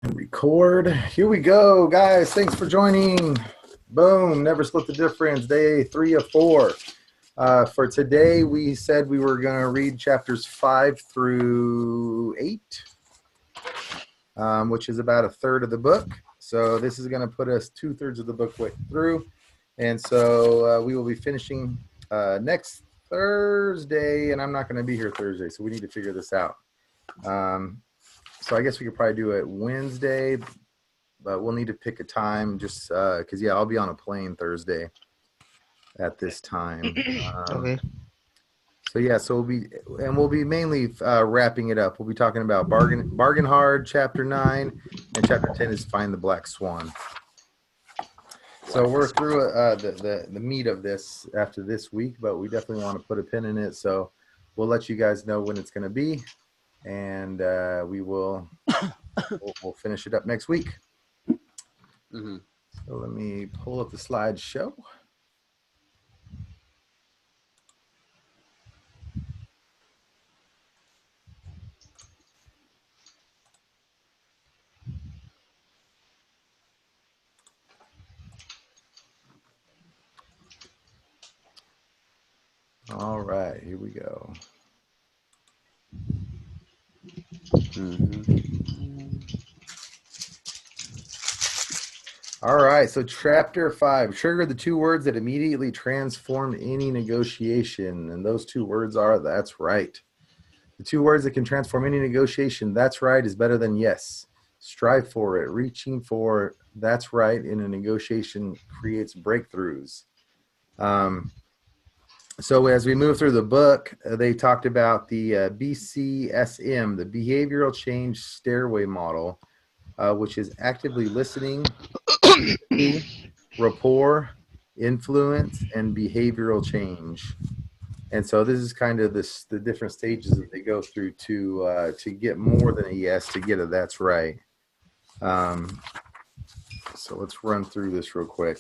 And record. Here we go, guys. Thanks for joining. Boom. Never split the difference. Day 3 of 4. For today, we said we were going to read chapters 5 through 8, which is about a third of the book. So this is going to put us 2/3 of the book through. And so we will be finishing next Thursday, and I'm not going to be here Thursday, so we need to figure this out. So I guess we could probably do it Wednesday, but we'll need to pick a time just because, I'll be on a plane Thursday at this time. Okay. So we'll be mainly wrapping it up. We'll be talking about Bargain Hard, Chapter 9, and Chapter 10 is Find the Black Swan. So we're through the meat of this after this week, but we definitely want to put a pin in it. So we'll let you guys know when it's going to be. And we'll finish it up next week. Mm-hmm. So let me pull up the slideshow. All right, here we go. All right, so chapter 5, trigger the 2 words that immediately transformed any negotiation. And those 2 words are, that's right. The 2 words that can transform any negotiation, that's right, is better than yes. Strive for it. Reaching for that's right in a negotiation creates breakthroughs. So as we move through the book, they talked about the BCSM, the Behavioral Change Stairway Model, which is actively listening, rapport, influence, and behavioral change. And so this is kind of the different stages that they go through to get more than a yes, to get a that's right. So let's run through this real quick.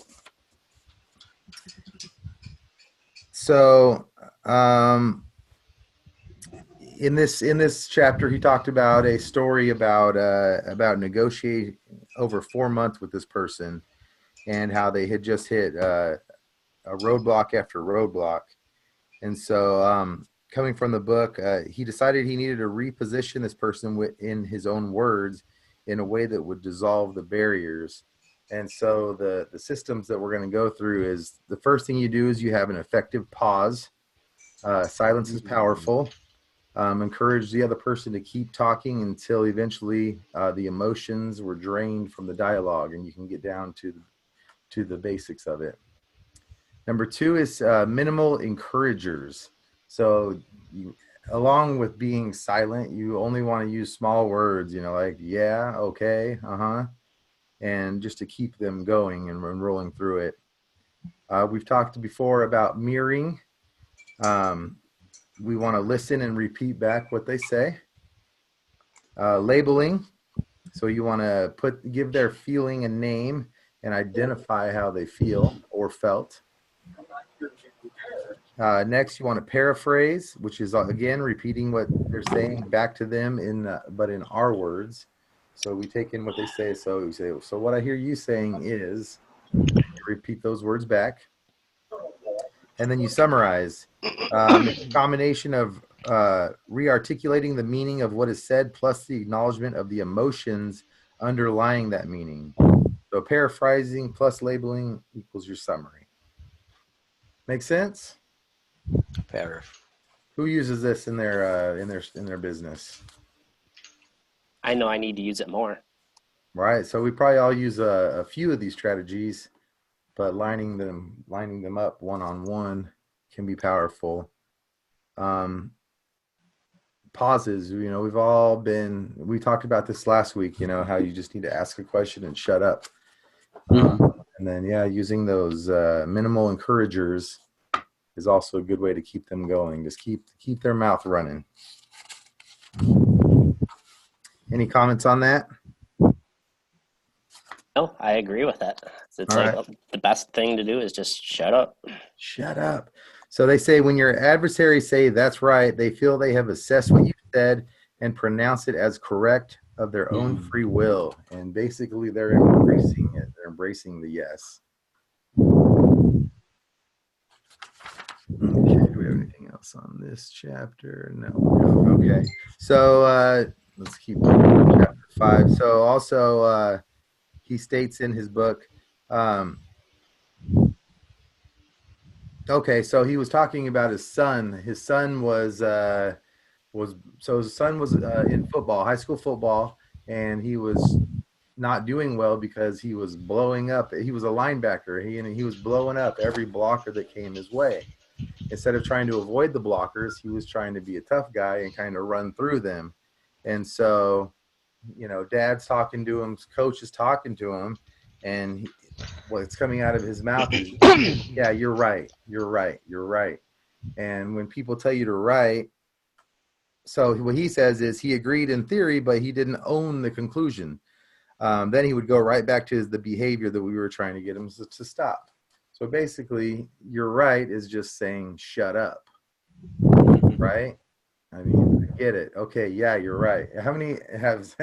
So in this chapter, he talked about a story about negotiating over 4 months with this person, and how they had just hit a roadblock after roadblock. And so coming from the book, he decided he needed to reposition this person in his own words in a way that would dissolve the barriers. And so the systems that we're going to go through is, the first thing you do is you have an effective pause. Silence is powerful. Encourage the other person to keep talking until eventually the emotions were drained from the dialogue and you can get down to the basics of it. Number 2 is minimal encouragers. So along with being silent, you only want to use small words, like yeah, okay, and just to keep them going and rolling through it. We've talked before about mirroring. We want to listen and repeat back what they say. Labeling. So you want to give their feeling a name and identify how they feel or felt. Next, you want to paraphrase, which is, again, repeating what they're saying back to them but in our words. So we take in what they say. So we say, so what I hear you saying is, repeat those words back. And then you summarize. It's a combination of re-articulating the meaning of what is said plus the acknowledgement of the emotions underlying that meaning. So paraphrasing plus labeling equals your summary. Make sense? Who uses this in their business? I know I need to use it more. Right. So we probably all use a few of these strategies, but lining them up one-on-one can be powerful. Pauses, we talked about this last week, how you just need to ask a question and shut up. And then, using those minimal encouragers is also a good way to keep them going. Just keep their mouth running. Any comments on that? No, I agree with that. It's like right. The best thing to do is just shut up. Shut up. So they say when your adversaries say that's right, they feel they have assessed what you said and pronounce it as correct, of their own free will. And basically they're embracing it. They're embracing the yes. Okay, do we have anything else on this chapter? No. Okay. So let's keep going to chapter 5. So also he states in his book, okay, so he was talking about his son. His son was in football, high school football, and he was not doing well because he was blowing up. He was a linebacker. He was blowing up every blocker that came his way. Instead of trying to avoid the blockers, he was trying to be a tough guy and kind of run through them. And so, dad's talking to him, coach is talking to him, and what's coming out of his mouth is, yeah, you're right. You're right. You're right. And when people tell you to write, so what he says is he agreed in theory, but he didn't own the conclusion. Then he would go right back to the behavior that we were trying to get him to stop. So basically, you're right is just saying, shut up. Right? I mean, I get it. Okay, yeah, you're right. How many have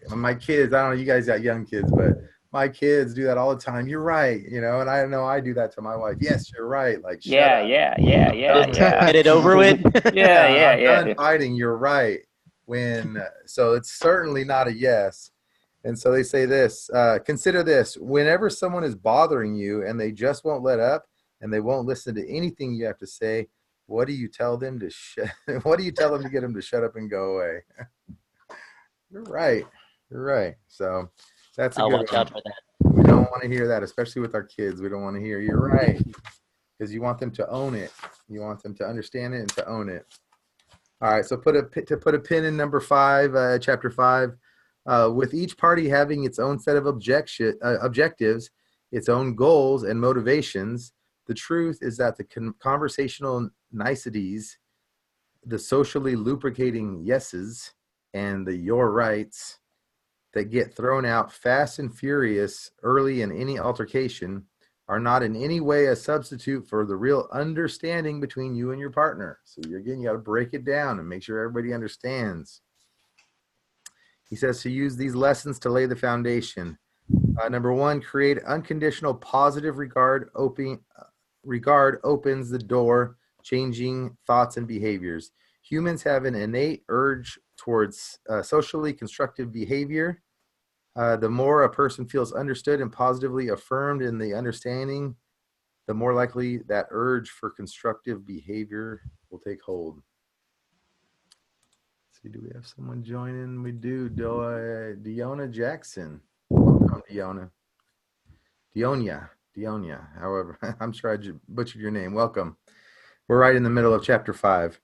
my kids? I don't know, you guys got young kids, but my kids do that all the time. You're right, and I know I do that to my wife. Yes, you're right. Like, shut up. Yeah. Get it over with. Yeah. I'm done fighting. You're right. So it's certainly not a yes. And so they say this, consider this, whenever someone is bothering you and they just won't let up and they won't listen to anything you have to say, what do you tell them to what do you tell them to get them to shut up and go away? You're right. You're right. So that's a I'll good watch one. out for that. We don't want to hear that, especially with our kids. We don't want to hear you're right, because you want them to own it. You want them to understand it and to own it. All right. So put a pin in number 5, chapter 5. With each party having its own set of objectives, its own goals and motivations, the truth is that the conversational niceties, the socially lubricating yeses, and the your rights that get thrown out fast and furious early in any altercation are not in any way a substitute for the real understanding between you and your partner. So you got to break it down and make sure everybody understands. He says to use these lessons to lay the foundation. Number 1, create unconditional positive regard. Regard opens the door, changing thoughts and behaviors. Humans have an innate urge towards socially constructive behavior. The more a person feels understood and positively affirmed in the understanding, the more likely that urge for constructive behavior will take hold. Do we have someone joining? We do. Deona Jackson. Welcome, Deona. Deonia. However, I'm sure I butchered your name. Welcome. We're right in the middle of chapter 5.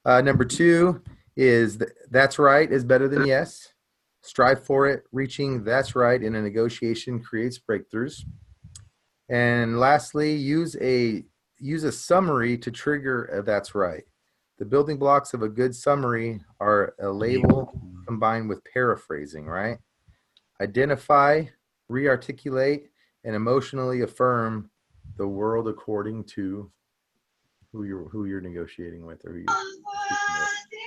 Number 2 is that's right is better than yes. Strive for it. Reaching that's right in a negotiation creates breakthroughs. And lastly, use a summary to trigger a that's right. The building blocks of a good summary are a label combined with paraphrasing, right? Identify, re-articulate, and emotionally affirm the world according to who you're negotiating with or who you're speaking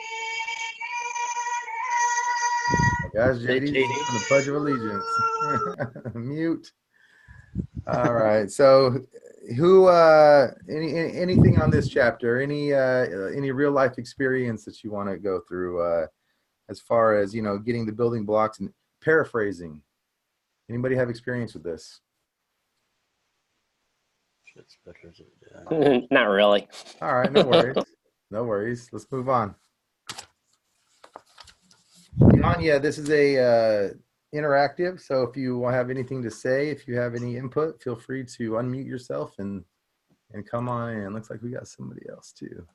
with. Guys, JD's doing the Pledge of Allegiance. Mute. All right. So who anything on this chapter, any real life experience that you want to go through as far as getting the building blocks and paraphrasing? Anybody have experience with this? Not really. All right, no worries. Let's move on. Anya, this is a interactive, so if you have anything to say, if you have any input, feel free to unmute yourself and come on in. Looks like we got somebody else too.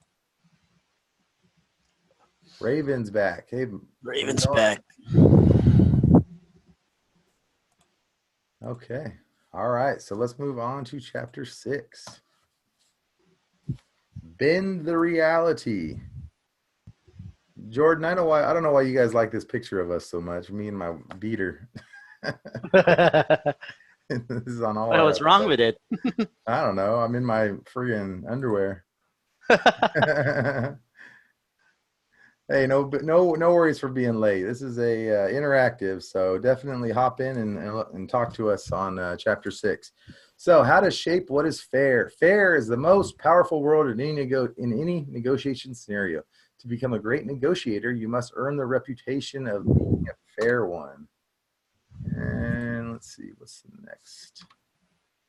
Raven's back. Hey, Raven's back. Okay. All right. So let's move on to chapter 6. Bend the reality. Jordan, I don't know why you guys like this picture of us so much. Me and my beater. This is on all. What's wrong with it? I don't know. I'm in my friggin' underwear. Hey, no worries for being late. This is a interactive, so definitely hop in and talk to us on chapter 6. So, how to shape what is fair? Fair is the most powerful word in any negotiation scenario. To become a great negotiator, you must earn the reputation of being a fair one. And let's see, what's the next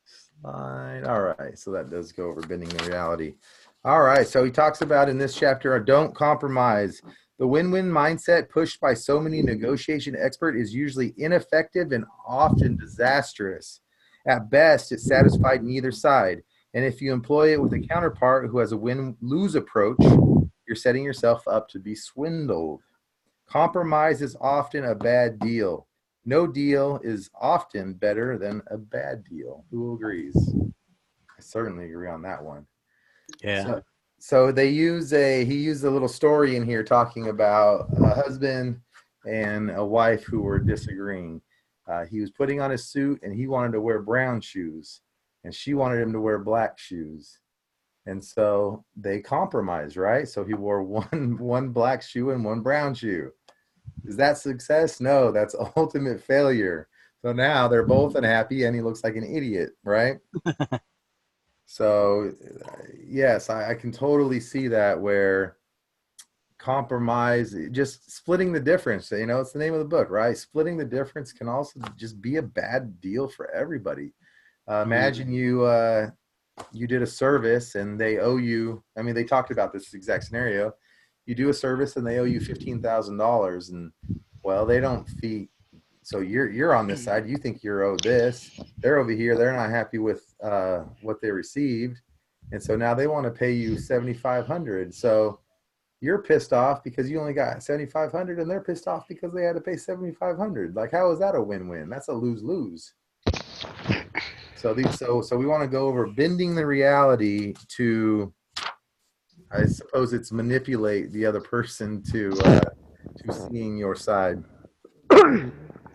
slide? All right, so that does go over bending the reality. All right, so he talks about in this chapter, don't compromise. The win-win mindset pushed by so many negotiation experts is usually ineffective and often disastrous. At best, it satisfied neither side. And if you employ it with a counterpart who has a win-lose approach, you're setting yourself up to be swindled. Compromise is often a bad deal. No deal is often better than a bad deal. Who agrees? I certainly agree on that one. Yeah. So he used a little story in here talking about a husband and a wife who were disagreeing. He was putting on his suit and he wanted to wear brown shoes, and she wanted him to wear black shoes. And so they compromised, right? So he wore one black shoe and one brown shoe. Is that success? No, that's ultimate failure. So now they're both unhappy and he looks like an idiot, right? So yes, I can totally see that, where compromise, just splitting the difference, it's the name of the book, right? Splitting the difference can also just be a bad deal for everybody. Imagine you did a service and they owe you, I mean, they talked about this exact scenario. You do a service and they owe you $15,000, and well, they don't fee. So you're on this side. You think you're owed this. They're over here. They're not happy with what they received, and so now they want to pay you $7,500. So you're pissed off because you only got $7,500, and they're pissed off because they had to pay $7,500. Like, how is that a win-win? That's a lose-lose. So we want to go over bending the reality to, I suppose it's manipulate the other person to seeing your side.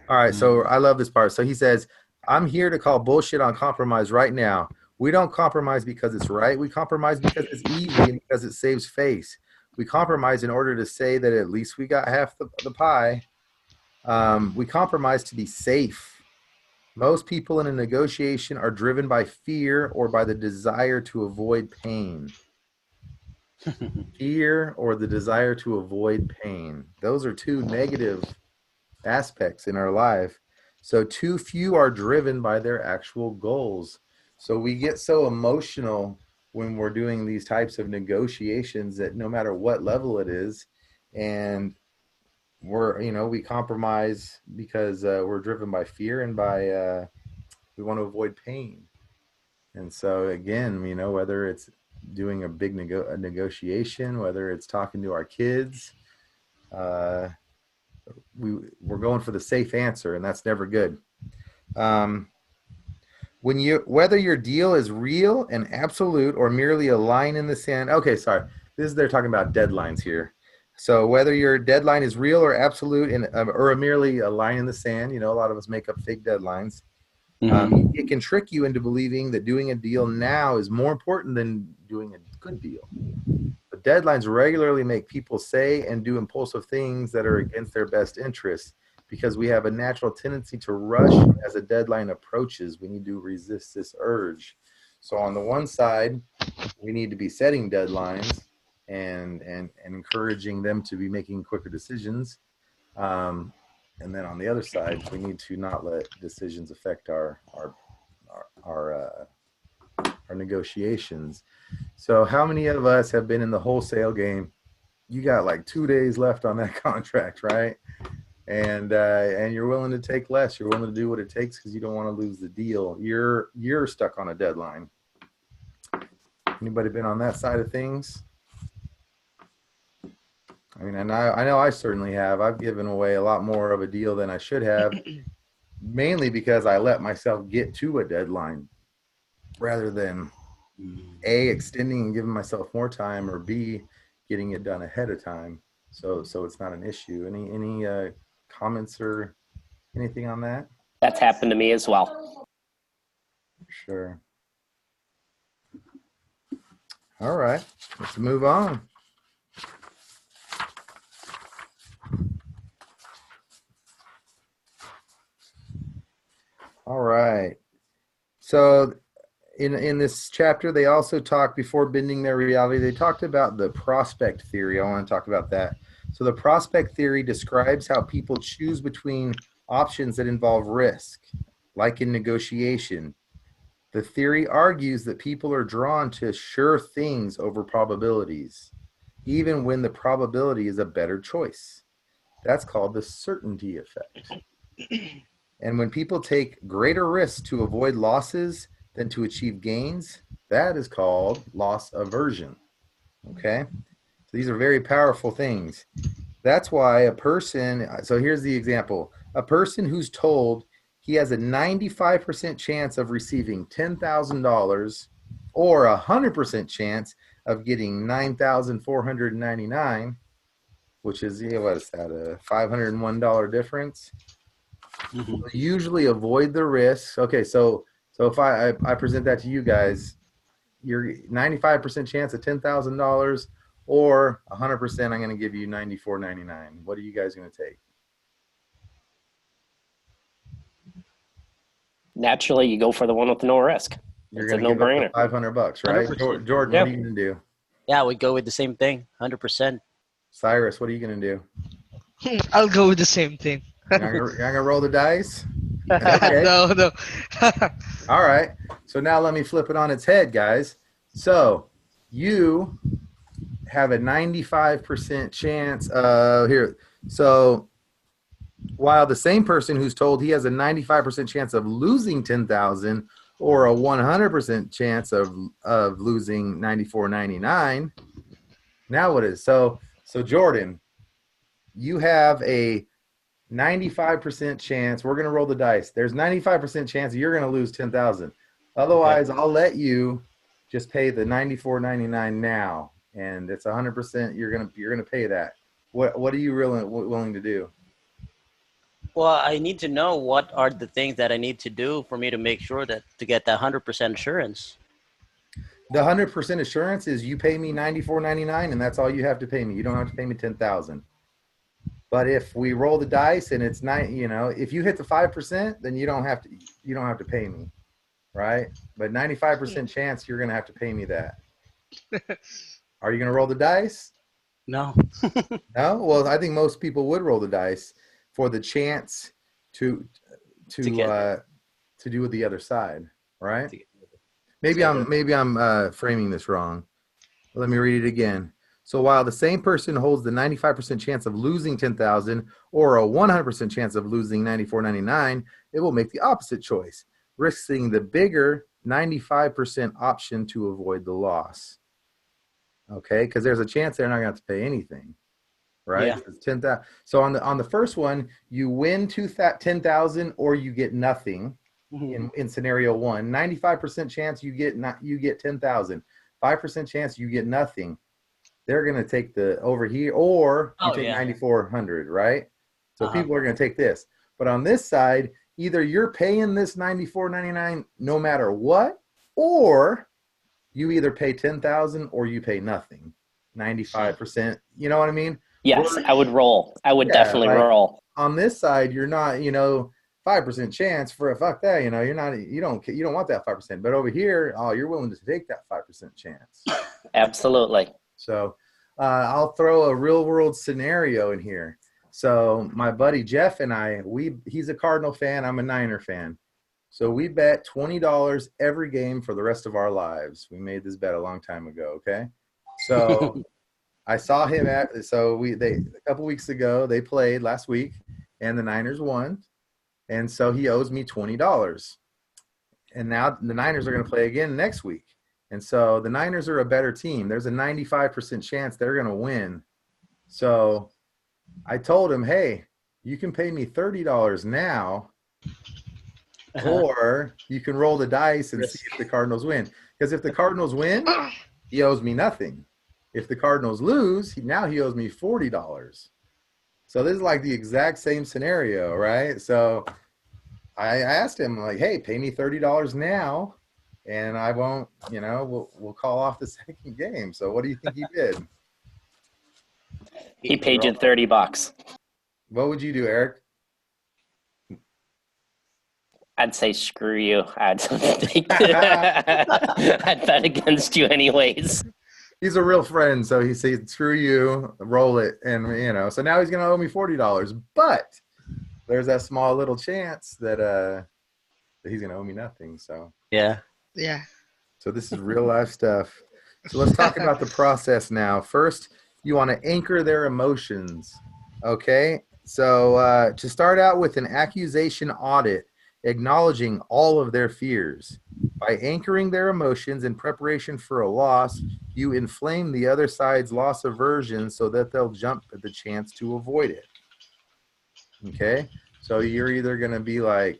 All right, so I love this part. So he says, I'm here to call bullshit on compromise right now. We don't compromise because it's right. We compromise because it's easy and because it saves face. We compromise in order to say that at least we got half the pie. We compromise to be safe. Most people in a negotiation are driven by fear or by the desire to avoid pain. Fear or the desire to avoid pain. Those are two negative aspects in our life. So too few are driven by their actual goals. So we get so emotional when we're doing these types of negotiations that no matter what level it is, and we compromise because we're driven by fear and by we want to avoid pain. And so again, whether it's doing a big negotiation, whether it's talking to our kids, we're going for the safe answer, and that's never good. Whether your deal is real and absolute or merely a line in the sand. Okay, sorry. They're talking about deadlines here. So whether your deadline is real or absolute or merely a line in the sand, a lot of us make up fake deadlines. It can trick you into believing that doing a deal now is more important than doing a good deal. But deadlines regularly make people say and do impulsive things that are against their best interests, because we have a natural tendency to rush as a deadline approaches. We need to resist this urge. So on the one side, we need to be setting deadlines and encouraging them to be making quicker decisions. And then on the other side, we need to not let decisions affect our negotiations. So how many of us have been in the wholesale game? You got like 2 days left on that contract, right? And you're willing to take less. You're willing to do what it takes because you don't want to lose the deal. You're stuck on a deadline. Anybody been on that side of things? I mean, and I know I certainly have. I've given away a lot more of a deal than I should have, mainly because I let myself get to a deadline rather than A, extending and giving myself more time, or B, getting it done ahead of time. So it's not an issue. Any comments or anything on that? That's happened to me as well. Sure. All right, let's move on. All right. So in this chapter, they also talked, before bending their reality, they talked about the prospect theory. I want to talk about that. So the prospect theory describes how people choose between options that involve risk, like in negotiation. The theory argues that people are drawn to sure things over probabilities, even when the probability is a better choice. That's called the certainty effect. And when people take greater risks to avoid losses than to achieve gains, that is called loss aversion. Okay? So these are very powerful things. That's why a person, so here's the example. A person who's told he has a 95% chance of receiving $10,000 or a 100% chance of getting $9,499, which is, what is that, a $501 difference? Mhm. Usually avoid the risk. Okay, so if I present that to you guys, your 95% chance of $10,000 or 100%, I'm going to give you $94.99. What are you guys going to take? Naturally, you go for the one with no risk. You're It's a going to give up the no-brainer. $500, right? 100%. Jordan, Yeah. what are you going to do? Yeah, we go with the same thing, 100%. Cyrus, what are you going to do? I'll go with the same thing. You're going to roll the dice? Okay. No. All right. So now let me flip it on its head, guys. So you have a 95% chance here. So while the same person who's told he has a 95% chance of losing 10,000 or a 100% chance of losing 94.99. Now what is so Jordan, you have a 95% chance. We're going to roll the dice. There's 95% chance you're going to lose 10,000. Otherwise, okay, I'll let you just pay the 94.99 now, and it's 100%. You're going to pay that. What are you really willing to do? Well, I need to know what are the things that I need to do for me to make sure that to get that 100% assurance. The 100% assurance is you pay me $94.99, and that's all you have to pay me. You don't have to pay me 10,000. But if we roll the dice and it's not, if you hit the 5%, then you don't have to pay me, right? But 95% chance you're going to have to pay me that. Are you going to roll the dice? No. No? Well, I think most people would roll the dice for the chance to do with the other side, right? Maybe I'm framing this wrong. Let me read it again. So while the same person holds the 95% chance of losing 10,000 or a 100% chance of losing 94.99, it will make the opposite choice, risking the bigger 95% option to avoid the loss. Okay, because there's a chance they're not going to have to pay anything, right? Yeah. It's 10,000. So on the first one, you win 10,000 or you get nothing. In scenario one, 95% chance you get 10,000, 5% chance you get nothing. They're going to take the over here, or you take 9,400, right? So people are going to take this. But on this side, either you're paying this 94.99 no matter what, or you either pay 10,000 or you pay nothing. 95%. You know what I mean? Yes, I would roll. I would definitely roll. On this side, you're not, 5% chance for a fuck that, you don't want that 5%. But over here, you're willing to take that 5% chance. Absolutely. So I'll throw a real world scenario in here. So my buddy Jeff and I, he's a Cardinal fan. I'm a Niner fan. So we bet $20 every game for the rest of our lives. We made this bet a long time ago. Okay. So I saw him a couple weeks ago, they played last week and the Niners won. And so he owes me $20. And now the Niners are going to play again next week. And so the Niners are a better team. There's a 95% chance they're going to win. So I told him, hey, you can pay me $30 now, or you can roll the dice and see if the Cardinals win. Because if the Cardinals win, he owes me nothing. If the Cardinals lose, now he owes me $40. So this is like the exact same scenario, right? So I asked him, like, hey, pay me $30 now, and I won't, we'll call off the second game. So what do you think he did? He paid you $30. What would you do, Eric? I'd say screw you. I'd bet against you anyways. He's a real friend, so he said, "Screw you, roll it," and so now he's gonna owe me $40. But there's that small little chance that he's gonna owe me nothing. So Yeah. Yeah. So this is real life stuff. So let's talk about the process now. First, you want to anchor their emotions. Okay. So to start out with an accusation audit, acknowledging all of their fears. By anchoring their emotions in preparation for a loss, you inflame the other side's loss aversion so that they'll jump at the chance to avoid it. Okay. So you're either going to be like,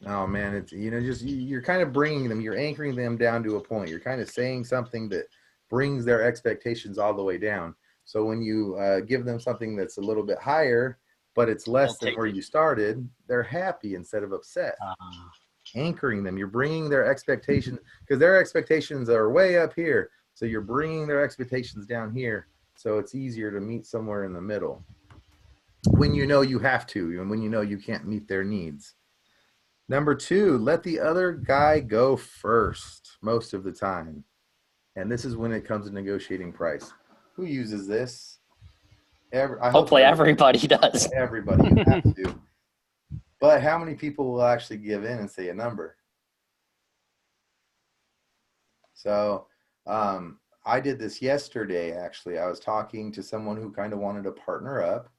oh man, it's you're kind of bringing them, you're anchoring them down to a point. You're kind of saying something that brings their expectations all the way down. So when you give them something that's a little bit higher, but it's less than where you started, they're happy instead of upset. Anchoring them, you're bringing their expectations, because their expectations are way up here. So you're bringing their expectations down here. So it's easier to meet somewhere in the middle when you know you have to, and when you know you can't meet their needs. Number 2, let the other guy go first most of the time. And this is when it comes to negotiating price. Who uses this? Hopefully everybody does. Everybody, you have to. But how many people will actually give in and say a number? So I did this yesterday, actually. I was talking to someone who kind of wanted to partner up.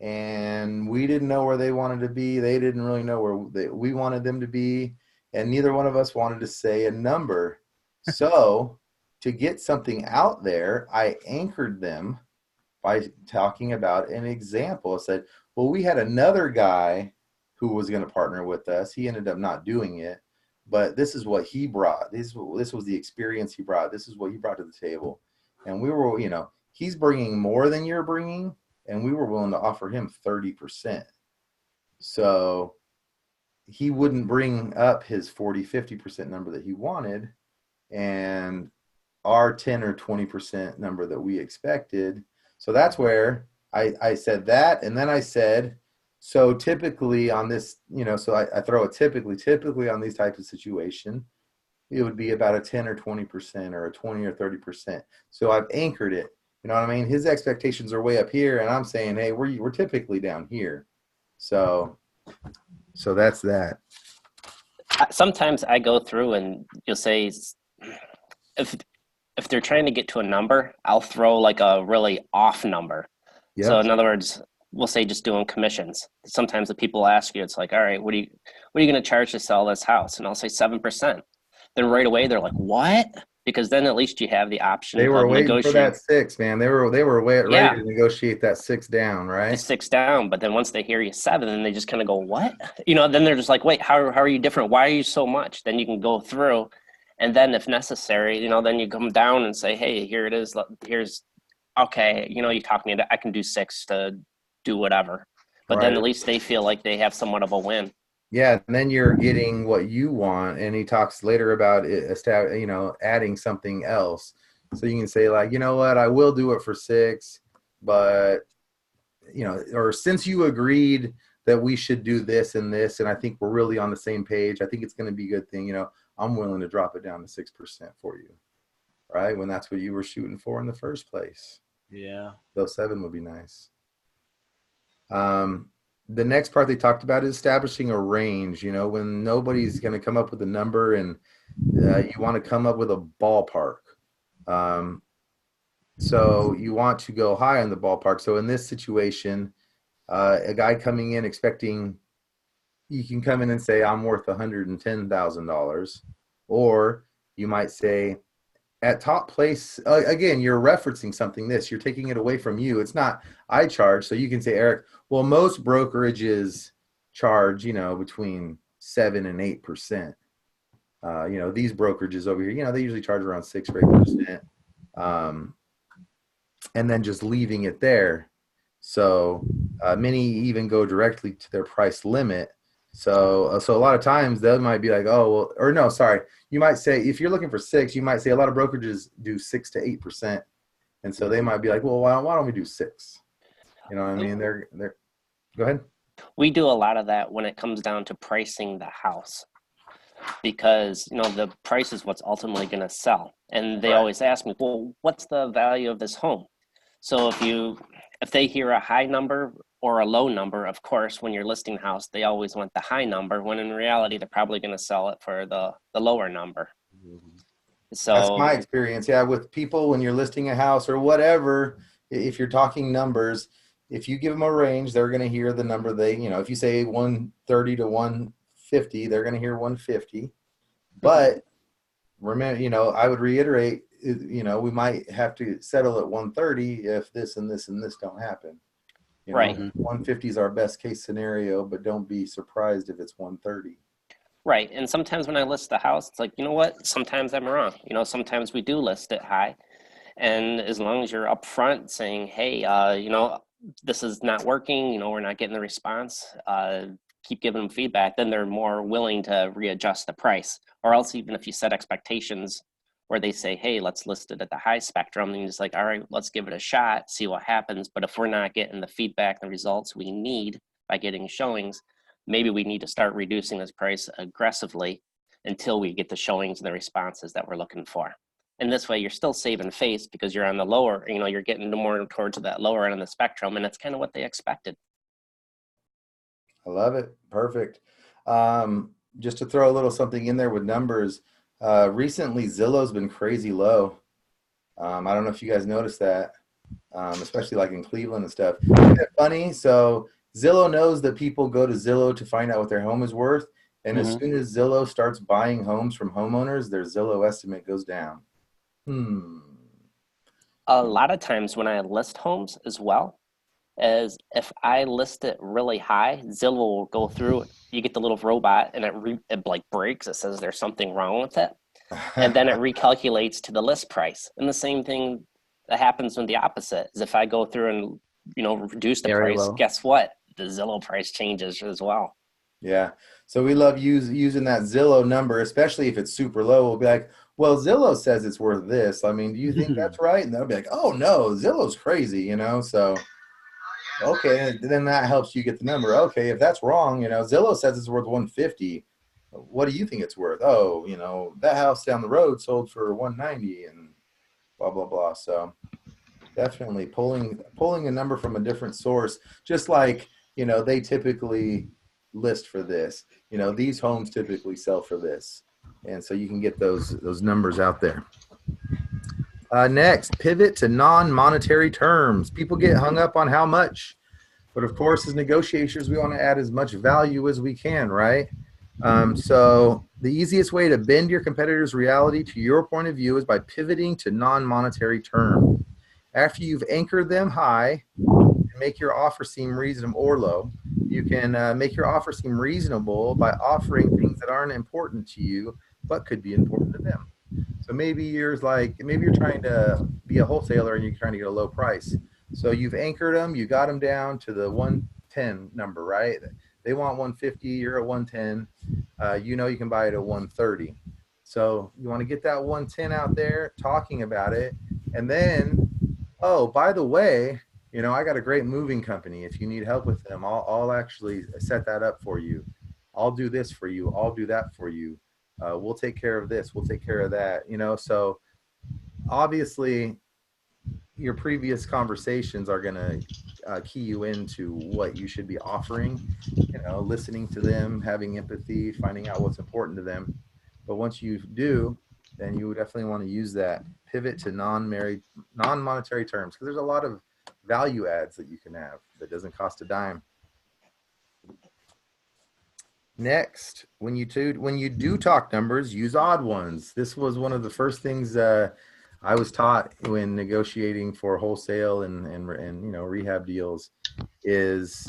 And we didn't know where they wanted to be. They didn't really know where we wanted them to be. And neither one of us wanted to say a number. So to get something out there, I anchored them by talking about an example. I said, well, we had another guy who was going to partner with us. He ended up not doing it. But this is what he brought. This was the experience he brought. This is what he brought to the table. And we were, he's bringing more than you're bringing. And we were willing to offer him 30%. So he wouldn't bring up his 40-50% number that he wanted, and our 10 or 20% number that we expected. So that's where I said that. And then I said, so typically on this, so I throw a typically on these types of situation, it would be about a 10 or 20% or a 20 or 30%. So I've anchored it. You know what I mean? His expectations are way up here, and I'm saying, hey, we're typically down here. So that's that. Sometimes I go through and you'll say, if they're trying to get to a number, I'll throw like a really off number. Yep. So in other words, we'll say just doing commissions. Sometimes the people ask you, it's like, all right, what are you going to charge to sell this house? And I'll say 7%. Then right away they're like, what? Because then at least you have the option. They were waiting for that 6, man. They were ready to negotiate that 6 down, right? The 6 down, but then once they hear you 7, then they just kind of go, what? Then they're just like, wait, how are you different? Why are you so much? Then you can go through, and then if necessary, then you come down and say, hey, here it is. Here's, okay, you talk me into, I can do 6 to do whatever. But then at least they feel like they have somewhat of a win. Yeah, and then you're getting what you want, and he talks later about it, adding something else. So you can say like, you know what, I will do it for 6, but or since you agreed that we should do this, and I think we're really on the same page, I think it's going to be a good thing. I'm willing to drop it down to 6% for you, right? When that's what you were shooting for in the first place. Yeah. So 7 would be nice. The next part they talked about is establishing a range, when nobody's going to come up with a number, and you want to come up with a ballpark. So you want to go high on the ballpark. So in this situation, a guy coming in expecting, you can come in and say, I'm worth $110,000. Or you might say, at top place, again, you're referencing something you're taking it away from you. It's not I charge. So you can say, Eric, well, most brokerages charge, between 7 and 8%. These brokerages over here, they usually charge around 6 or 8%. And then just leaving it there. So many even go directly to their price limit. So a lot of times they might be like, oh, well, or no, sorry. You might say, if you're looking for 6, you might say a lot of brokerages do 6 to 8%. And so they might be like, well, why don't we do 6? You know what I mean? They're go ahead. We do a lot of that when it comes down to pricing the house, because the price is what's ultimately going to sell. And they always ask me, well, what's the value of this home? So if they hear a high number or a low number, of course, when you're listing the house, they always want the high number, when in reality, they're probably going to sell it for the lower number. So that's my experience. Yeah. With people, when you're listing a house or whatever, if you're talking numbers, if you give them a range, they're going to hear the number if you say 130 to 150, they're going to hear 150. But remember, I would reiterate, we might have to settle at 130 if this and this and this don't happen. Right. 150 is our best case scenario, but don't be surprised if it's 130. Right. And sometimes when I list the house, it's like, you know what? Sometimes I'm wrong. Sometimes we do list it high. And as long as you're upfront saying, hey, this is not working, we're not getting the response, keep giving them feedback, then they're more willing to readjust the price. Or else, even if you set expectations where they say, hey, let's list it at the high spectrum, and you're just like, all right, let's give it a shot, see what happens. But if we're not getting the feedback and results we need by getting showings, maybe we need to start reducing this price aggressively until we get the showings and the responses that we're looking for. And this way you're still saving face, because you're on the lower, you're getting more towards that lower end of the spectrum, and that's kind of what they expected. I love it. Perfect. Just to throw a little something in there with numbers, recently Zillow's been crazy low. I don't know if you guys noticed that, especially like in Cleveland and stuff. Isn't it funny? So Zillow knows that people go to Zillow to find out what their home is worth. And as soon as Zillow starts buying homes from homeowners, their Zillow estimate goes down. A lot of times when I list homes as well, is if I list it really high, Zillow will go through it. You get the little robot and it like breaks. It says there's something wrong with it. And then it recalculates to the list price. And the same thing that happens with the opposite is if I go through and, reduce the price, low. Guess what? The Zillow price changes as well. Yeah. So we love using that Zillow number, especially if it's super low. We'll be like, well, Zillow says it's worth this. I mean, do you think that's right? And they'll be like, oh no, Zillow's crazy, so okay, then that helps you get the number. Okay, if that's wrong, Zillow says it's worth 150. What do you think it's worth? Oh, that house down the road sold for 190 and blah blah blah. So definitely pulling a number from a different source, just like they typically list for this. These homes typically sell for this, and so you can get those numbers out there. Next, pivot to non-monetary terms. People get hung up on how much, but of course, as negotiators, we want to add as much value as we can, right? So the easiest way to bend your competitor's reality to your point of view is by pivoting to non-monetary terms. After you've anchored them high, make your offer seem reasonable or low. You can make your offer seem reasonable by offering things that aren't important to you, but could be important to them. So maybe you're trying to be a wholesaler and you're trying to get a low price. So you've anchored them, you got them down to the 110 number, right? They want 150, you're at 110. You can buy it at 130. So you want to get that 110 out there, talking about it. And then, oh, by the way, I got a great moving company. If you need help with them, I'll actually set that up for you. I'll do this for you. I'll do that for you. We'll take care of this. We'll take care of that. So obviously your previous conversations are going to key you into what you should be offering, listening to them, having empathy, finding out what's important to them. But once you do, then you would definitely want to use that pivot to non-monetary terms, because there's a lot of value adds that you can have that doesn't cost a dime. Next, when you do talk numbers, use odd ones. This was one of the first things I was taught when negotiating for wholesale and rehab deals is,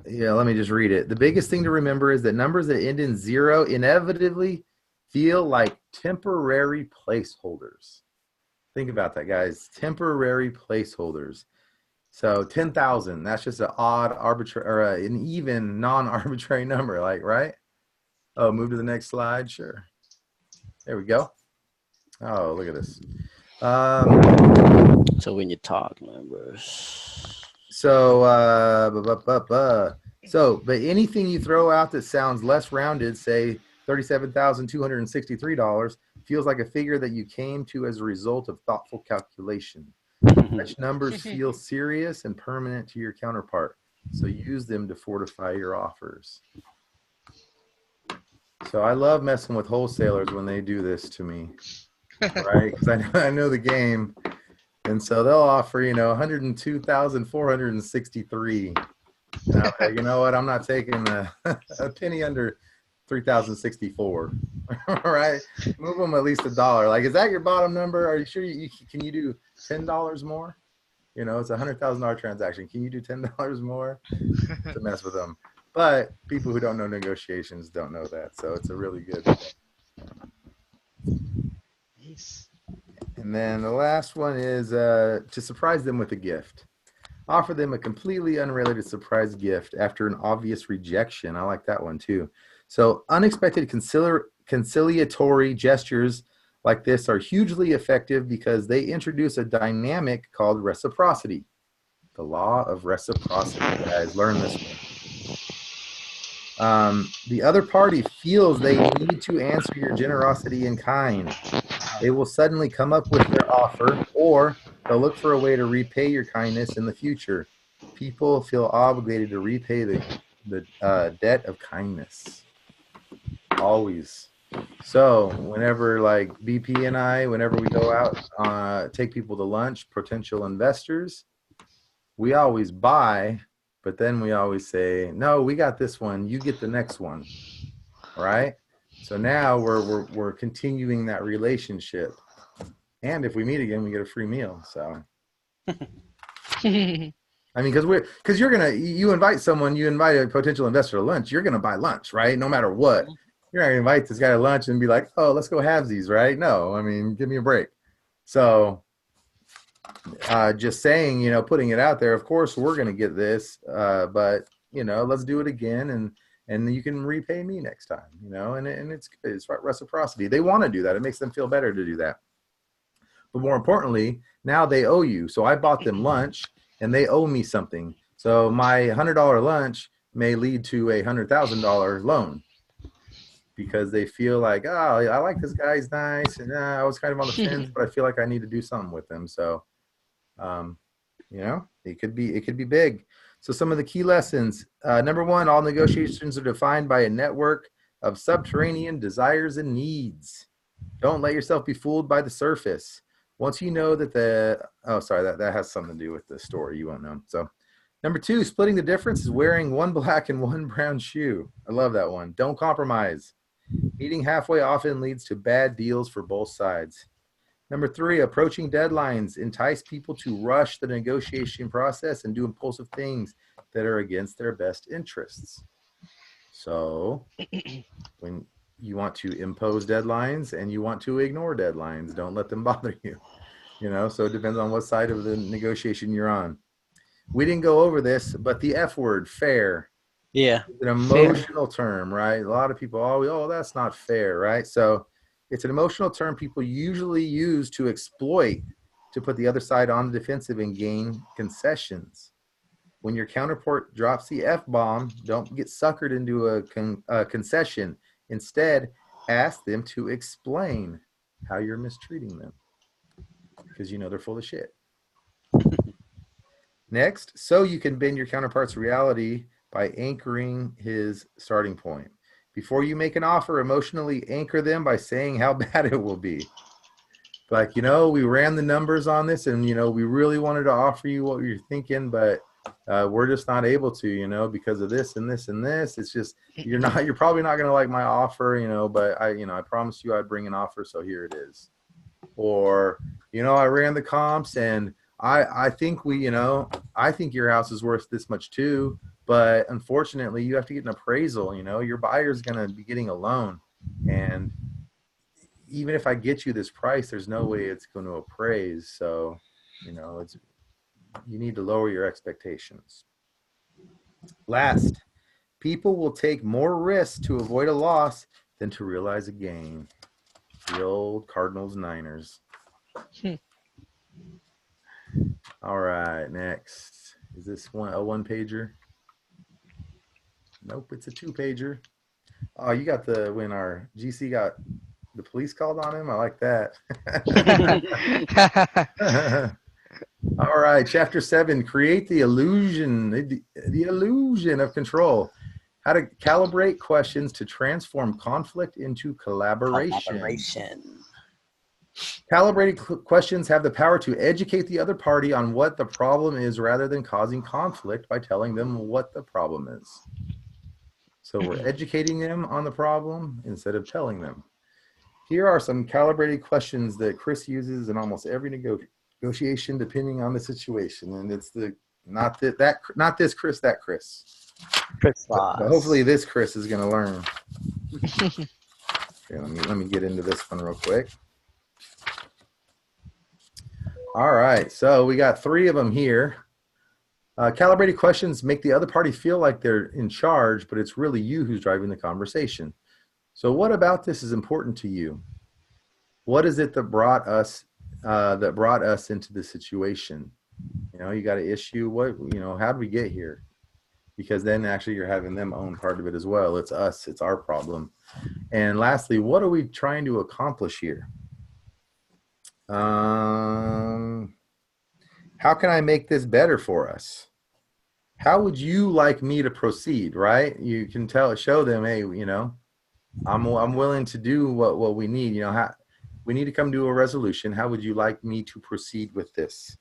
let me just read it. The biggest thing to remember is that numbers that end in 0 inevitably feel like temporary placeholders. Think about that, guys. Temporary placeholders. So 10,000, that's just an odd, arbitrary, or an even non-arbitrary number, right? Oh, move to the next slide. Sure. There we go. Oh, look at this. So when you talk numbers. So So, but anything you throw out that sounds less rounded, say $37,263, feels like a figure that you came to as a result of thoughtful calculation. Such numbers feel serious and permanent to your counterpart, so use them to fortify your offers. So I love messing with wholesalers when they do this to me, right? Because I know the game, and so they'll offer 102,463. And I'll say, you know what? I'm not taking a penny under 3,064. Right? Move them at least $1. Like, is that your bottom number? Are you sure can you do $10 more? It's a $100,000 transaction. Can you do $10 more to mess with them? But people who don't know negotiations don't know that. So it's a really good. Nice. And then the last one is to surprise them with a gift. Offer them a completely unrelated surprise gift after an obvious rejection. I like that one too. So unexpected conciliatory gestures like this are hugely effective because they introduce a dynamic called reciprocity. The law of reciprocity, guys. Learn this one. The other party feels they need to answer your generosity in kind. They will suddenly come up with their offer, or they'll look for a way to repay your kindness in the future. People feel obligated to repay the debt of kindness. Always. So whenever like BP and I, whenever we go out, take people to lunch, potential investors, we always buy, but then we always say, no, we got this one. You get the next one. All right. So now we're continuing that relationship. And if we meet again, we get a free meal. So, I mean, because you invite someone, you invite a potential investor to lunch, you're going to buy lunch, right? No matter what. You're not going to invite this guy to lunch and be like, oh, let's go halvesies, right? No, I mean, give me a break. So just saying, putting it out there, of course, we're going to get this, but, let's do it again. And you can repay me next time, and it's good. It's reciprocity. They want to do that. It makes them feel better to do that. But more importantly, now they owe you. So I bought them lunch and they owe me something. So my $100 lunch may lead to a $100,000 loan because they feel like, oh, I like this guy. He's nice. And I was kind of on the fence, but I feel like I need to do something with him. So, it could be big. So some of the key lessons, number one, all negotiations are defined by a network of subterranean desires and needs. Don't let yourself be fooled by the surface. Once you know that that has something to do with the story, you won't know. So number two, splitting the difference is wearing one black and one brown shoe. I love that one. Don't compromise. Meeting halfway often leads to bad deals for both sides. Number three, approaching deadlines entice people to rush the negotiation process and do impulsive things that are against their best interests. So when you want to impose deadlines and you want to ignore deadlines, don't let them bother you. So it depends on what side of the negotiation you're on. We didn't go over this, but the F word, fair. Yeah. It's an emotional term, right? A lot of people always, oh, that's not fair, right? So it's an emotional term people usually use to exploit, to put the other side on the defensive and gain concessions. When your counterpart drops the F-bomb, don't get suckered into a concession. Instead, ask them to explain how you're mistreating them because they're full of shit. Next, so you can bend your counterpart's reality by anchoring his starting point. Before you make an offer, emotionally anchor them by saying how bad it will be. Like, we ran the numbers on this and, we really wanted to offer you what you're thinking, but we're just not able to, because of this and this and this. It's just, you're probably not going to like my offer, but I promised you I'd bring an offer. So here it is. Or, I ran the comps and I think I think your house is worth this much too. But unfortunately, you have to get an appraisal. Your buyer's going to be getting a loan. And even if I get you this price, there's no way it's going to appraise. So, you need to lower your expectations. Last, people will take more risks to avoid a loss than to realize a gain. The old Cardinals Niners. All right, next. Is this a one pager? Nope, it's a 2-pager. Oh, you got when our GC got the police called on him. I like that. All right, chapter 7, create the illusion, the illusion of control. How to calibrate questions to transform conflict into collaboration. Calibrated questions have the power to educate the other party on what the problem is rather than causing conflict by telling them what the problem is. So we're educating them on the problem instead of telling them. Here are some calibrated questions that Chris uses in almost every negotiation, depending on the situation. And it's not this Chris, that Chris. Chris VOss. But hopefully this Chris is going to learn. Okay, let me get into this one real quick. All right, so we got 3 of them here. Calibrated questions make the other party feel like they're in charge, but it's really you who's driving the conversation. So what about this is important to you? What is it that brought us into the situation? You got an issue. How did we get here? Because then actually you're having them own part of it as well. It's us. It's our problem. And lastly, what are we trying to accomplish here? How can I make this better for us? How would you like me to proceed, right? You can show them, hey, I'm willing to do what we need. We need to come to a resolution. How would you like me to proceed with this?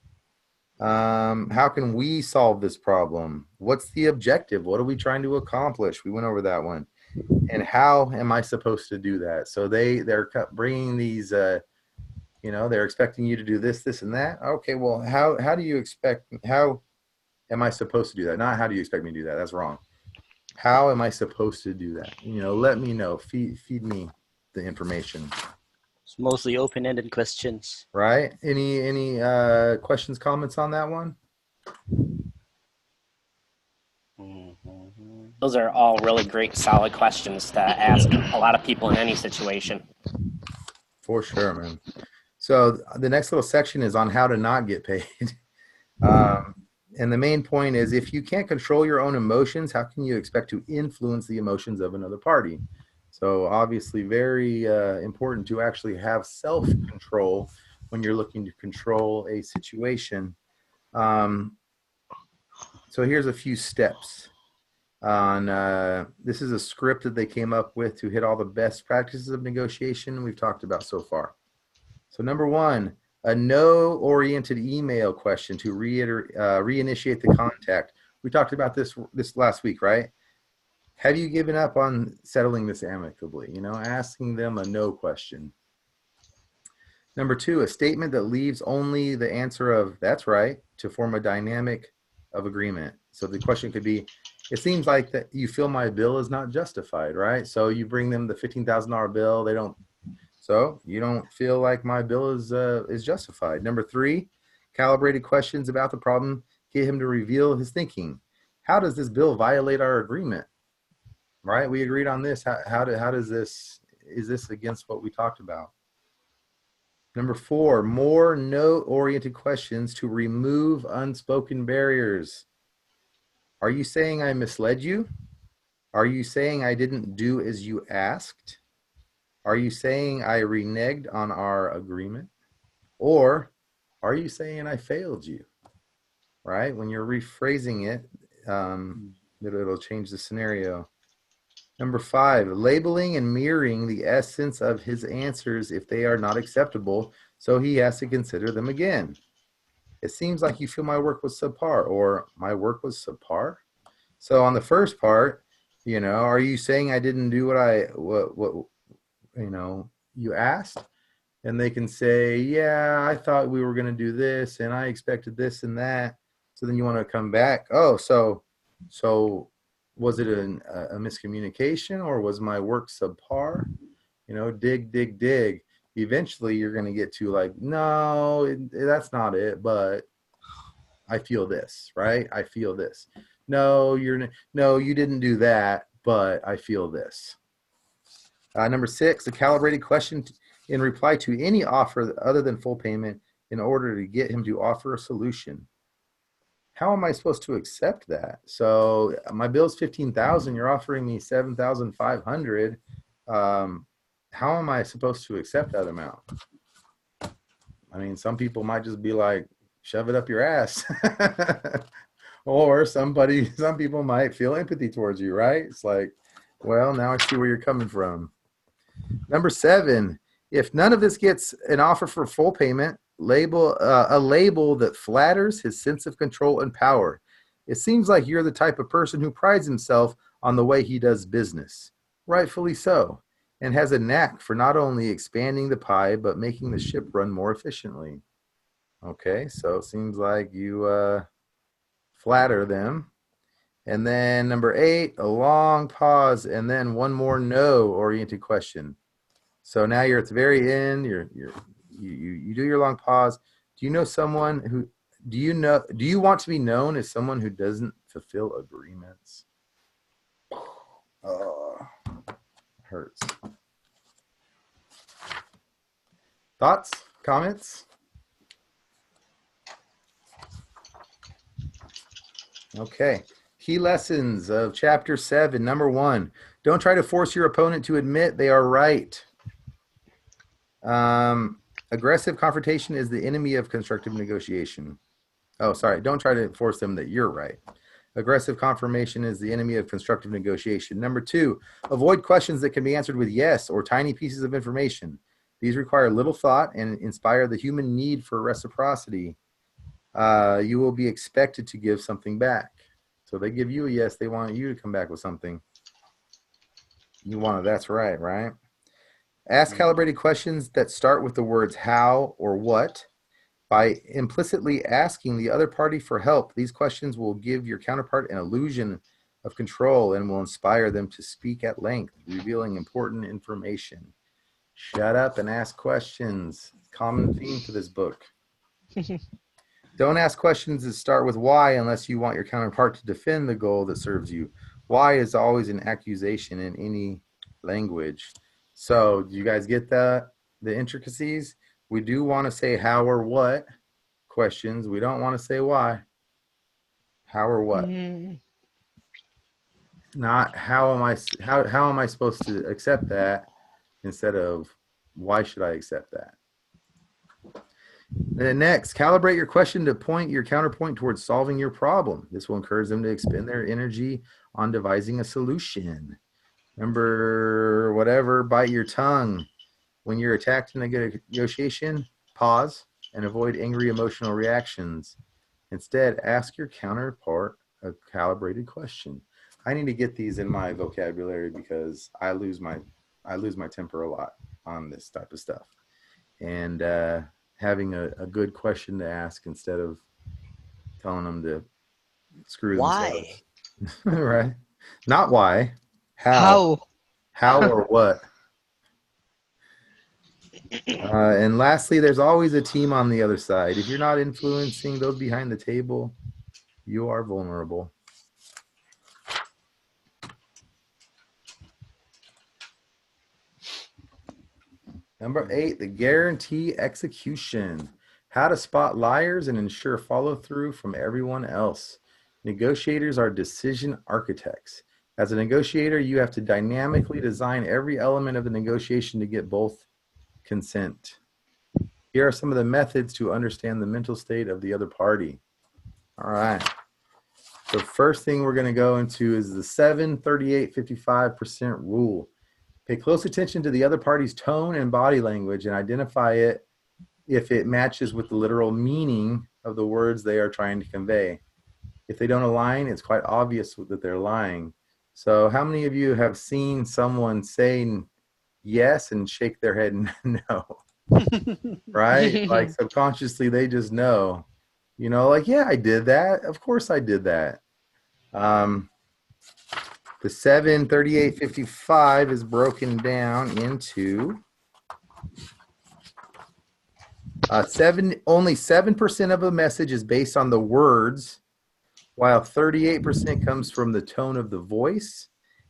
How can we solve this problem? What's the objective? What are we trying to accomplish? We went over that one. And how am I supposed to do that? So they're bringing these, they're expecting you to do this, this, and that. Okay, well, how am I supposed to do that? Not how do you expect me to do that? That's wrong. How am I supposed to do that? Let me know. Feed me the information. It's mostly open-ended questions. Right? Any questions, comments on that one? Those are all really great, solid questions to ask a lot of people in any situation. For sure, man. So the next little section is on how to not get paid. And the main point is, if you can't control your own emotions, how can you expect to influence the emotions of another party? So obviously very important to actually have self-control when you're looking to control a situation. So here's a few steps on, this is a script that they came up with to hit all the best practices of negotiation we've talked about so far. So number 1, a no-oriented email question to reinitiate the contact. We talked about this last week, right? Have you given up on settling this amicably? Asking them a no question. Number 2, a statement that leaves only the answer of "that's right" to form a dynamic of agreement. So the question could be, it seems like that you feel my bill is not justified, right? So you bring them the $15,000 bill. So you don't feel like my bill is justified. Number 3, calibrated questions about the problem get him to reveal his thinking. How does this bill violate our agreement? Right? We agreed on this. How does this, is this against what we talked about? Number 4, more no-oriented questions to remove unspoken barriers. Are you saying I misled you? Are you saying I didn't do as you asked? Are you saying I reneged on our agreement? Or are you saying I failed you? Right? When you're rephrasing it, it'll change the scenario. Number 5, labeling and mirroring the essence of his answers if they are not acceptable, so he has to consider them again. It seems like you feel my work was subpar, or my work was subpar. So on the first part, are you saying I didn't do what you asked? And they can say, yeah, I thought we were going to do this and I expected this and that. So then you want to come back. Oh, so was it a miscommunication, or was my work subpar? Dig. Eventually you're going to get to like, no, that's not it, but I feel this, right? I feel this. No, you didn't do that, but I feel this. Number 6, a calibrated question in reply to any offer other than full payment in order to get him to offer a solution. how am I supposed to accept that? So my bill's 15,000. You're offering me 7,500. How am I supposed to accept that amount? I mean, some people might just be like, shove it up your ass. Or some people might feel empathy towards you, right? It's like, well, now I see where you're coming from. Number 7, if none of this gets an offer for full payment, label a label that flatters his sense of control and power. It seems like you're the type of person who prides himself on the way he does business, rightfully so, and has a knack for not only expanding the pie, but making the ship run more efficiently. Okay, so it seems like you flatter them. And then number 8, a long pause, and then one more no-oriented question. So now you're at the very end. You do your long pause. Do you know someone who? Do you want to be known as someone who doesn't fulfill agreements? Oh, hurts. Thoughts? Comments? Okay. Key lessons of chapter 7. Number 1, don't try to force your opponent to admit they are right. Aggressive confrontation is the enemy of constructive negotiation. Oh, sorry. Don't try to force them that you're right. Aggressive confirmation is the enemy of constructive negotiation. Number 2, avoid questions that can be answered with yes or tiny pieces of information. These require little thought and inspire the human need for reciprocity. You will be expected to give something back. So they give you a yes, they want you to come back with something. You want it, that's right, right? Ask calibrated questions that start with the words how or what. By implicitly asking the other party for help, these questions will give your counterpart an illusion of control and will inspire them to speak at length, revealing important information. Shut up and ask questions. Common theme for this book. Don't ask questions that start with why unless you want your counterpart to defend the goal that serves you. Why is always an accusation in any language. So do you guys get the intricacies? We do want to say how or what questions. We don't want to say why. How or what? Not how am I supposed to accept that, instead of why should I accept that? Then next, calibrate your question to point your counterpoint towards solving your problem. This will encourage them to expend their energy on devising a solution. Remember, whatever, bite your tongue. When you're attacked in a negotiation, pause and avoid angry emotional reactions. Instead, ask your counterpart a calibrated question. I need to get these in my vocabulary because I lose my temper a lot on this type of stuff. And having a good question to ask instead of telling them to screw themselves. Why? Right? Not why. How? How or what? And lastly, there's always a team on the other side. If you're not influencing those behind the table, you are vulnerable. Number 8, the guarantee execution. How to spot liars and ensure follow through from everyone else. Negotiators are decision architects. As a negotiator, you have to dynamically design every element of the negotiation to get both consent. Here are some of the methods to understand the mental state of the other party. All right. The first thing we're going to go into is the 7-38-55% rule. Pay close attention to the other party's tone and body language and identify it if it matches with the literal meaning of the words they are trying to convey. If they don't align, it's quite obvious that they're lying. So how many of you have seen someone say yes and shake their head no? Right? Like subconsciously they just know. You know, like, yeah, I did that. Of course I did that. The 7-38-55 is broken down into only 7% of a message is based on the words, while 38% comes from the tone of the voice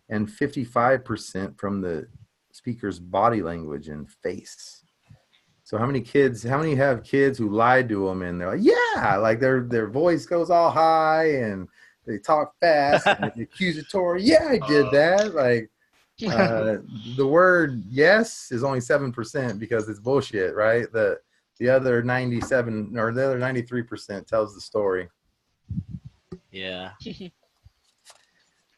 and 55% from the speaker's body language and face. So how many have kids who lied to them and they're like, yeah, like their voice goes all high and they talk fast and accusatory. Yeah, I did that. Like the word yes is only 7% because it's bullshit, right? The other 97 or the other 93% tells the story. Yeah.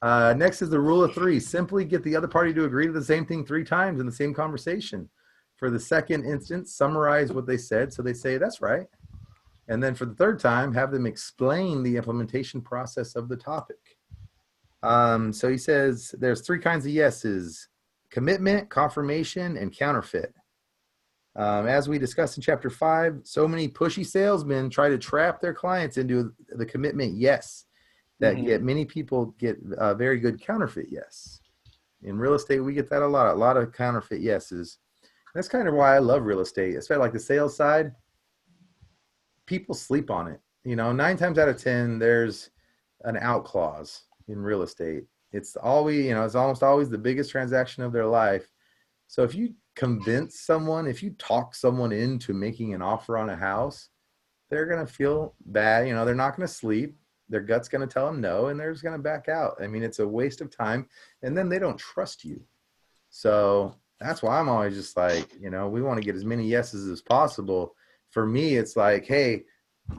Next is the rule of three. Simply get the other party to agree to the same thing 3 times in the same conversation. For the second instance, summarize what they said so they say, that's right. And then for the third time, have them explain the implementation process of the topic. So he says there's 3 kinds of yeses: commitment, confirmation, and counterfeit. As we discussed in chapter 5, so many pushy salesmen try to trap their clients into the commitment yes that many people get a very good counterfeit yes. In real estate, we get that a lot of counterfeit yeses. That's kind of why I love real estate, especially like the sales side. People sleep on it. 9 times out of 10, there's an out clause in real estate. It's almost always the biggest transaction of their life. So if you convince someone, if you talk someone into making an offer on a house, they're going to feel bad. They're not going to sleep. Their gut's going to tell them no, and they're just going to back out. I mean, it's a waste of time. And then they don't trust you. So that's why I'm always just like, we want to get as many yeses as possible. For me, it's like, hey,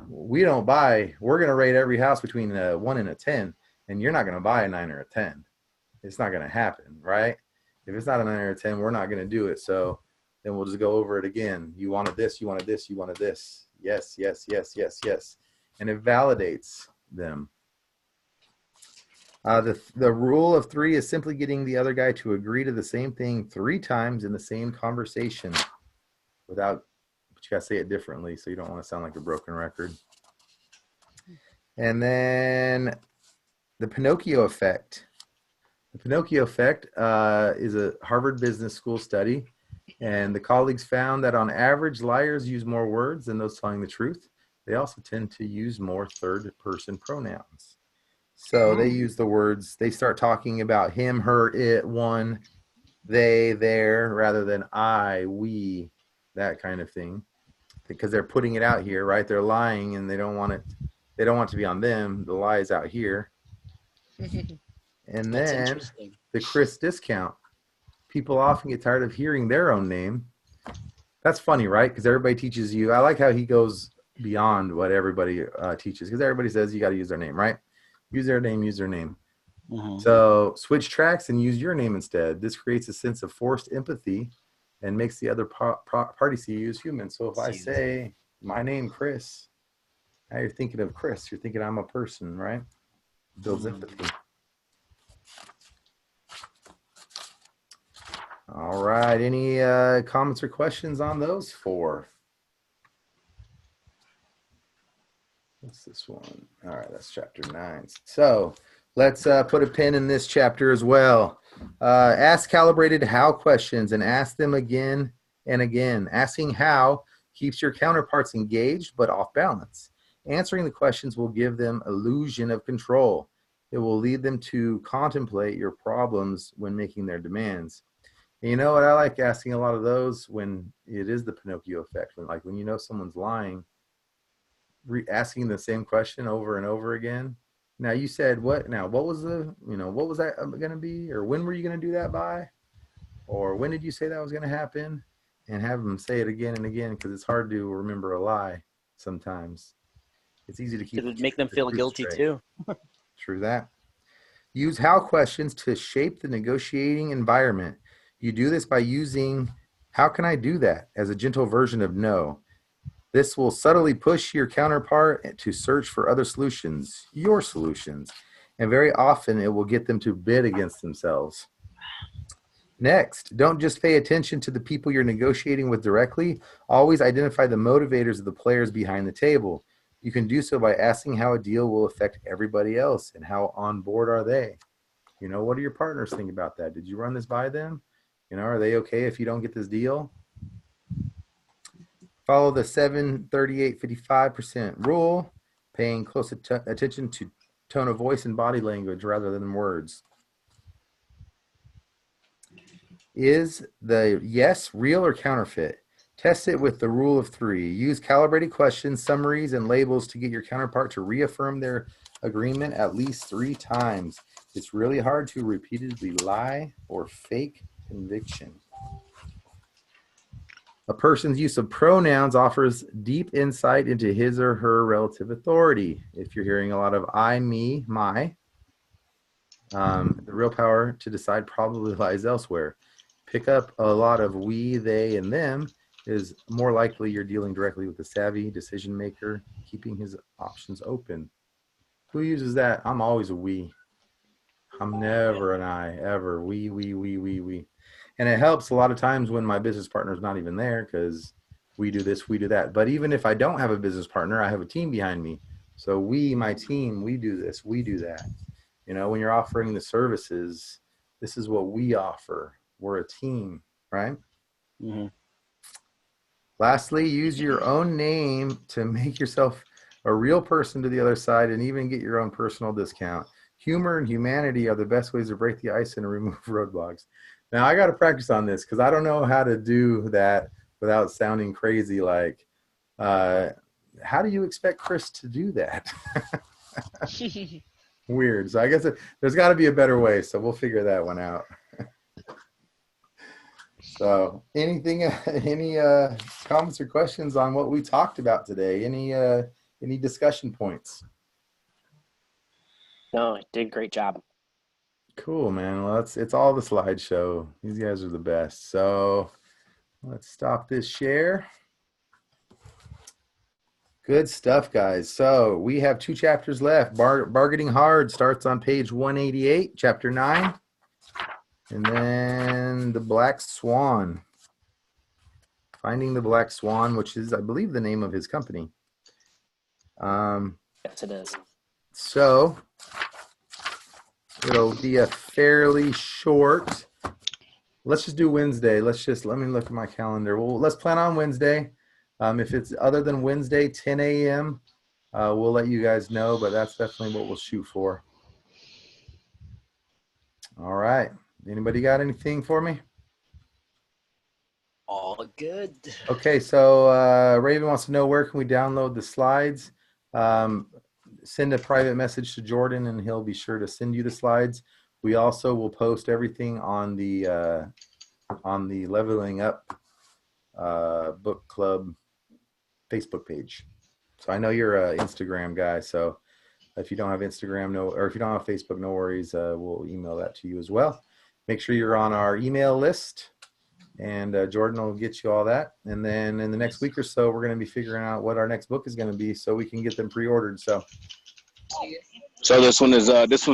we don't buy. We're going to rate every house between a 1 and a 10, and you're not going to buy a 9 or a 10. It's not going to happen, right? If it's not a 9 or a 10, we're not going to do it. So then we'll just go over it again. You wanted this, you wanted this, you wanted this. Yes, yes, yes, yes, yes. And it validates them. The rule of 3 is simply getting the other guy to agree to the same thing 3 times in the same conversation but you gotta say it differently, so you don't want to sound like a broken record. And then the Pinocchio effect. The Pinocchio effect is a Harvard Business School study, and the colleagues found that on average, liars use more words than those telling the truth. They also tend to use more third-person pronouns. So they use the words, they start talking about him, her, it, one, they, their, rather than I, we, that kind of thing. Because they're putting it out here, right? They're lying and they don't want it to be on them. The lie is out here. And then the Chris discount. People often get tired of hearing their own name. That's funny, right? Because everybody teaches you. I like how he goes beyond what everybody teaches, because everybody says you got to use their name, right? Use their name, use their name. So switch tracks and use your name instead. This creates a sense of forced empathy and makes the other party see you as human. So if I say my name, Chris, now you're thinking of Chris. You're thinking I'm a person, right? Builds empathy. All right. Any comments or questions on those 4? What's this one? All right, that's chapter 9. So let's put a pin in this chapter as well. Ask calibrated how questions and ask them again and again. Asking how keeps your counterparts engaged but off balance. Answering the questions will give them illusion of control. It will lead them to contemplate your problems when making their demands. And you know what? I like asking a lot of those when it is the Pinocchio effect. When someone's lying, asking the same question over and over again. Now you said what? Now what was what was that going to be? Or when were you going to do that by? Or when did you say that was going to happen? And have them say it again and again, because it's hard to remember a lie sometimes. It's easy to keep. It would make them feel guilty too. True that. Use how questions to shape the negotiating environment. You do this by using how can I do that as a gentle version of no. This will subtly push your counterpart to search for other solutions, your solutions, and very often it will get them to bid against themselves. Next, don't just pay attention to the people you're negotiating with directly. Always identify the motivators of the players behind the table. You can do so by asking how a deal will affect everybody else and how on board are they. What do your partners think about that? Did you run this by them? Are they okay if you don't get this deal? Follow the 7-38-55% rule, paying close attention to tone of voice and body language rather than words. Is the yes real or counterfeit? Test it with the rule of 3. Use calibrated questions, summaries, and labels to get your counterpart to reaffirm their agreement at least 3 times. It's really hard to repeatedly lie or fake conviction. A person's use of pronouns offers deep insight into his or her relative authority. If you're hearing a lot of I, me, my, the real power to decide probably lies elsewhere. Pick up a lot of we, they, and them is more likely you're dealing directly with a savvy decision maker, keeping his options open. Who uses that? I'm always a we. I'm never an I, ever. We. And it helps a lot of times when my business partner is not even there because we do this, we do that. But even if I don't have a business partner, I have a team behind me. So we, my team, we do this, we do that. You know, when you're offering the services, this is what we offer. We're a team, right? Mm-hmm. Lastly, use your own name to make yourself a real person to the other side and even get your own personal discount. Humor and humanity are the best ways to break the ice and remove roadblocks. Now, I got to practice on this because I don't know how to do that without sounding crazy. Like, how do you expect Chris to do that? Weird. So I guess there's got to be a better way. So we'll figure that one out. So any comments or questions on what we talked about today? Any discussion points? No, you did a great job. Cool, man. Well, it's all the slideshow. These guys are the best. So let's stop this share. Good stuff, guys. So we have 2 chapters left. Bargaining Hard starts on page 188, chapter 9. And then the Black Swan. Finding the Black Swan, which is, I believe, the name of his company. Yes, it is. So it'll be a fairly short. Let's just do Wednesday. Let me look at my calendar. Well, let's plan on Wednesday. If it's other than Wednesday, 10 a.m., we'll let you guys know, but that's definitely what we'll shoot for. All right. Anybody got anything for me? All good. Okay, so Raven wants to know, where can we download the slides? Send a private message to Jordan and he'll be sure to send you the slides. We also will post everything on the Leveling Up Book Club Facebook page. So I know you're an Instagram guy, so if you don't have Instagram, or if you don't have Facebook, no worries. We'll email that to you as well. Make sure you're on our email list, and Jordan will get you all that. And then in the next week or so, we're going to be figuring out what our next book is going to be so we can get them pre-ordered. So this one's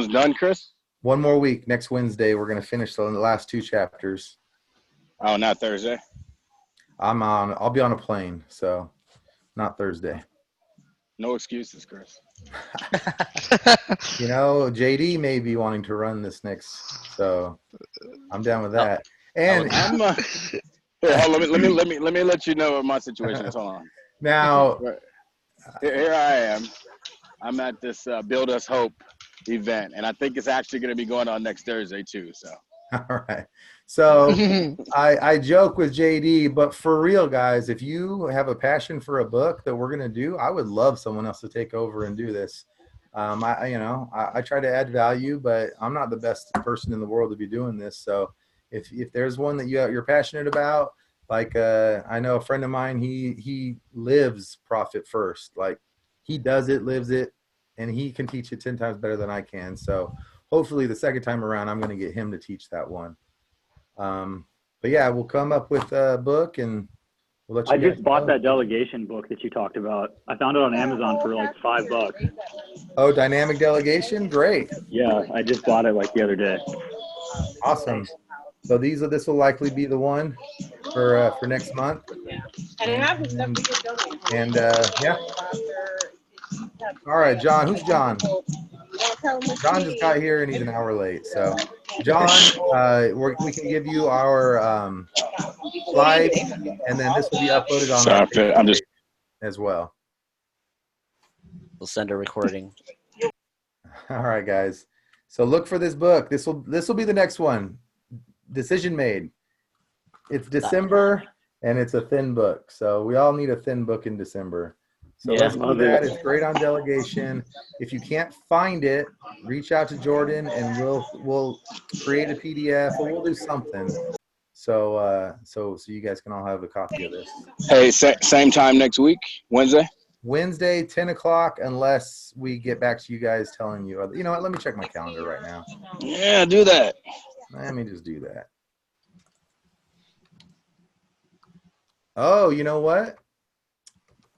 done, Chris? One more week. Next Wednesday, we're going to finish the last 2 chapters. Oh, not Thursday? I'll be on a plane, so not Thursday. No excuses, Chris. You know, JD may be wanting to run this next, so I'm down with that. And let me let you know what my situation is. Hold on. Now, here I am. I'm at this Build Us Hope event, and I think it's actually going to be going on next Thursday too. So. All right. So I joke with JD, but for real, guys, if you have a passion for a book that we're going to do, I would love someone else to take over and do this. I try to add value, but I'm not the best person in the world to be doing this. So if there's one that you're passionate about, like I know a friend of mine, he lives profit first. Like he does it, lives it, and he can teach it 10 times better than I can. So hopefully the second time around, I'm going to get him to teach that one. But yeah, we'll come up with a book and we'll let you I just bought that delegation book that you talked about. I found it on Amazon for like $5. Oh, dynamic delegation. Great. Yeah. I just bought it like the other day. Awesome. So this will likely be the one for next month. And yeah. All right, John. Who's John? John just got here and he's an hour late. So, John, we can give you our slides, and then this will be uploaded on our page as well. We'll send a recording. All right, guys. So look for this book. This will be the next one. Decision Made. It's December. and it's a thin book. So we all need a thin book in December. So Yeah. let's do Love that. it. It's great on delegation. If you can't find it, reach out to Jordan and we'll create a PDF or we'll do something. So you guys can all have a copy of this. Hey, same time next week, Wednesday? Wednesday, 10 o'clock, unless we get back to you guys telling you. You know what? Let me check my calendar right now. Yeah, do that. Let me just do that. Oh, you know what?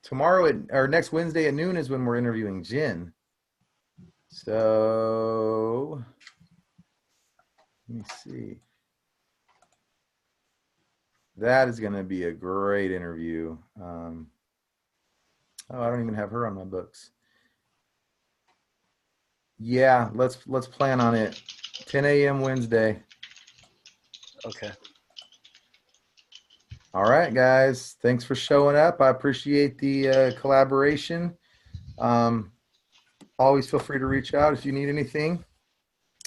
Tomorrow or next Wednesday at noon is when we're interviewing Jen. So let me see. That is going to be a great interview. Oh, I don't even have her on my books. Yeah, let's plan on it. 10 a.m. Wednesday. Okay. All right, guys. Thanks for showing up. I appreciate the collaboration. Always feel free to reach out if you need anything.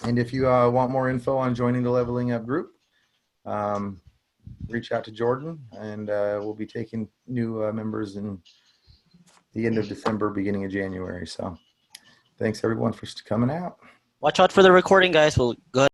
And if you want more info on joining the Leveling Up group, reach out to Jordan, and we'll be taking new members in the end of December, beginning of January. So thanks, everyone, for coming out. Watch out for the recording, guys. We'll go ahead.